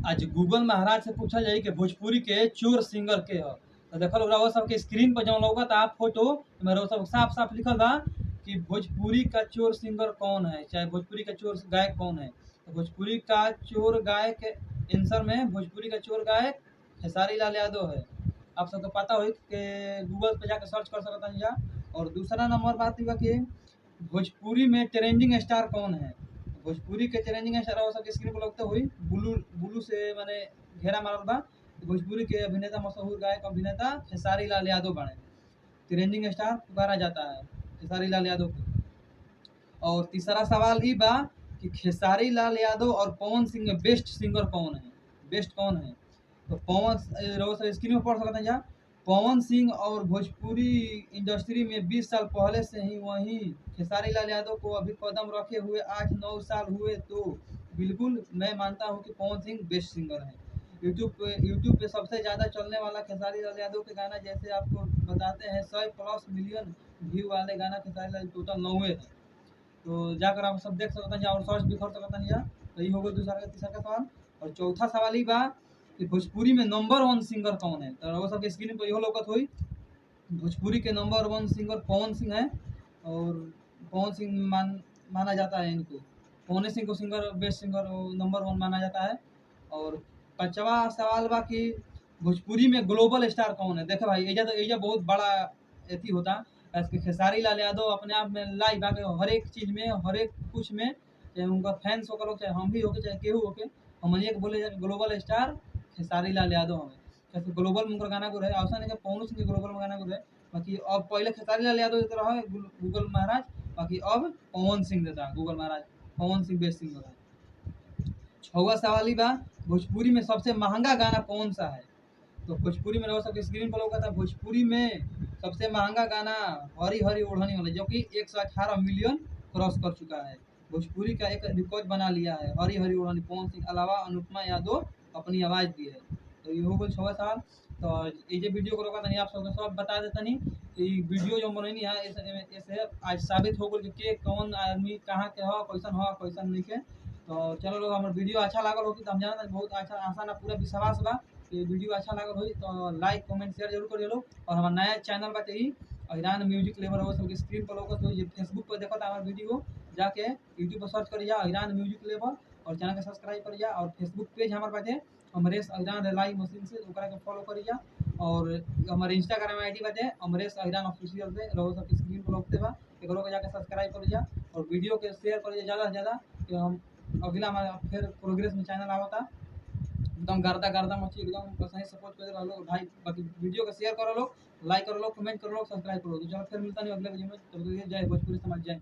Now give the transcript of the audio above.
आज गूगल महाराज से पूछल जाई कि भोजपुरी के चोर सिंगर के ह। तो देखल रउआ सबके स्क्रीन पर जौन लौकता फोटो में रउआ सब साफ साफ लिखल बा कि भोजपुरी का चोर सिंगर कौन है, चाहे भोजपुरी का चोर गायक कौन है। तो भोजपुरी का चोर गायक के आंसर में भोजपुरी का चोर गायक खेसारी लाल यादव है। आप सबको पता हो कि गूगल पे जाकर सर्च कर सकता है। और दूसरा नंबर बात बा कि भोजपुरी में ट्रेंडिंग स्टार कौन है। भोजपुरी के ट्रेंडिंग स्टार हो सबके स्क्रीन पर लगते हुई ब्लू ब्लू से माने घेरा मारल बा। भोजपुरी के अभिनेता मशहूर गायक अभिनेता खेसारी लाल यादव बने ट्रेंडिंग स्टार पुकारा जाता है खेसारी लाल यादव को। और तीसरा सवाल ई बा कि खेसारी लाल यादव और पवन सिंह में बेस्ट सिंगर कौन है, बेस्ट कौन है। तो पवन स्क्रीन में पढ़ सकते हैं। पवन सिंह और भोजपुरी इंडस्ट्री में 20 साल पहले से ही वहीं खेसारी लाल यादव को अभी कदम रखे हुए 8-9 साल हुए। तो बिल्कुल मैं मानता हूं कि पवन सिंह बेस्ट सिंगर है। यूट्यूब पे सबसे ज़्यादा चलने वाला खेसारी लाल यादव के गाना जैसे आपको बताते हैं 100+ मिलियन व्यू वाले गाना खेसारी लाल टोटल 9 है। तो जाकर आप सब देख सकते हैं और सर्च भी कर सकते हैं। तो ये हो गया दूसरा का तीसरा का सवाल। और चौथा सवाल ही बा कि भोजपुरी में नंबर 1 सिंगर कौन है। तो वो सबके स्क्रीन पर इहो लौकत हुई भोजपुरी के नंबर 1 सिंगर पवन सिंह है। और पवन सिंह माना जाता है इनको, पवन सिंह को सिंगर बेस्ट सिंगर नंबर 1 माना जाता है। और पांचवा सवाल बा कि भोजपुरी में ग्लोबल स्टार कौन है। देखो भाई एजा बहुत बड़ा एथी होता है। खेसारी लाल यादव अपने आप में लाइव आके हर एक चीज़ में हर एक कुछ में चाहे उनका फैंस होकर चाहे हम भी होके चाहे केहू होके हम एक बोले जाए ग्लोबल स्टार खेसारी लाल यादव हमें कैसे ग्लोबल में उनका गाना को रहे अवसर नहीं पवन सिंह के ग्लोबल में गाना को रहे। बाकी अब पहले खेसारी लाल यादव देता रहा गूगल महाराज, बाकी अब पवन सिंह देता गूगल महाराज। पवन सिंह बेस्ट सिंगर है। छवा सवाल ही बा भोजपुरी में सबसे महंगा गाना कौन सा है। तो भोजपुरी में सबके स्क्रीन पर होगा था भोजपुरी में सबसे महंगा गाना हरी हरी ओढ़नी वाला जो कि 118 मिलियन क्रॉस कर चुका है। भोजपुरी का एक रिकॉर्ड बना लिया है हरी हरी ओढ़नी। पवन सिंह अलावा अनुपमा यादव अपनी आवाज़ दी है। तो ये हो गए 6 साल। तो ये वीडियो को रोका था आप सबको सब बता देता नहीं कि वीडियो जो बनैनी है ऐसे आज साबित हो गई कि कौन आदमी कहाँ के हो कैसन नहीं के। तो चलो लोग हमारे वीडियो अच्छा लागल होगी तो हम जाना बहुत अच्छा आसान पूरा विश्वास बा कि वीडियो अच्छा लागल होई तो लाइक कमेंट शेयर जरूर करिए लोग। और हमारा नया चैनल बाटे अहिरान म्यूजिक लेवल हो सबके स्क्रीन पर लोग तो ये फेसबुक पर देखो हमारा वीडियो जाके यूट्यूब पर सर्च करिए अहिरान म्यूजिक लेवल और चैनल के सब्सक्राइब करिए। और फेसबुक पेज हमारे बाटे अमरेश अहिरान रेलाई मशीन से ओकरा के फॉलो करिए। और हमारे इंस्टाग्राम आईडी बाटे अमरेश अहिरान ऑफिशियल पे रहो सबके स्क्रीन पर लोग बा एकरो के जाके सब्सक्राइब करिए और वीडियो के शेयर करिए ज़्यादा से ज़्यादा कि हम अगला हमारा फिर प्रोग्रेस में चैनल आवता एकदम गर्दा मची एकदम सही सपोर्ट कर रहा लोग भाई। बाकी वीडियो को शेयर करो लोग, लाइक करो लोग, कमेंट करो लोग, सब्सक्राइब करो। तो चलो फिर मिलता नहीं अगले वीडियो में। तो जय भोजपुरी समाज जय।